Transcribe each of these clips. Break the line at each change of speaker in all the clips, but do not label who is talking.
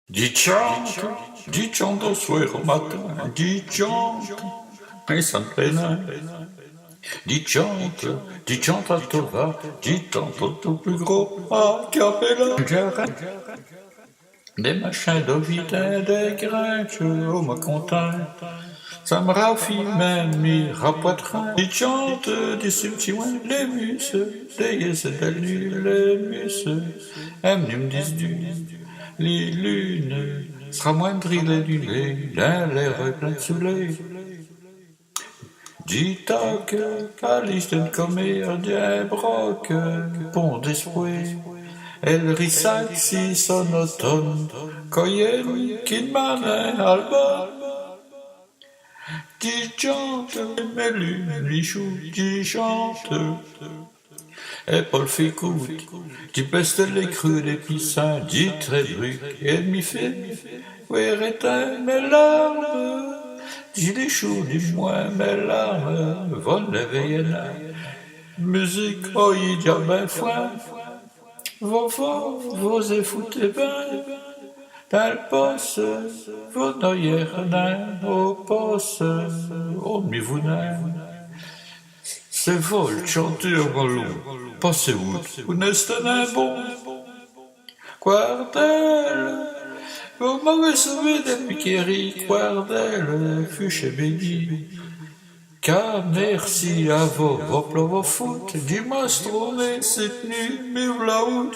Diciotto suero matin, 18, e Saint-Pénin. 18 à Tova, 18 tout plus gros, à Capella. Des machins de vitin, des grinches, oh ma content. Ça me raffine même, mi rapoitera. Ils chantent des subtiles, les muses, des yes et des lunes, les muses. Elles me disent les lunes, sera moins drillé du lait, l'air plein de soleil. Dit-toc, Alice d'une comédien broc, pont d'espoir. Elle rissac si son automne, coyenne, qui manin alba. Qui chante, mes lunes, les choux, qui chante. Et Paul Fécoute, qui peste les crues des pissins, dit très bruc, et m'y fait, oui, éteint mes larmes. Dit les choux, dis-moi, mes larmes, vont l'éveiller là. Musique, oh, il y a ben foin. Vos éfoutez ben. Dal posse, vos noyères nain, au posse, au mi-vous-nain. C'est vol, chanteur ballon, passez-vous, vous n'êtes un bon. Quardel, vous m'avez sauvé des piqueries, Quardel, fut chez Béni. Car merci à vos foot, dimanche trouvé cette nuit, mais vlaout.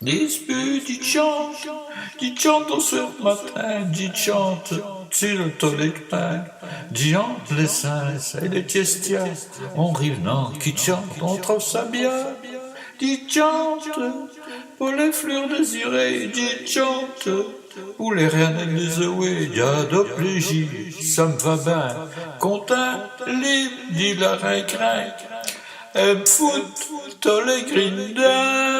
Dispute, dit chante au soir matin, dit chante sur le toilettin, dit entre les seins et les tiestias, on rivenant, qui chante, on trouve ça bien, dit chante pour les fleurs désirées, dit chante pour les reines et les ouées, y'a de plaisir, ça me va bien, content, libre, dit la rincrin, et me fout, les grindins.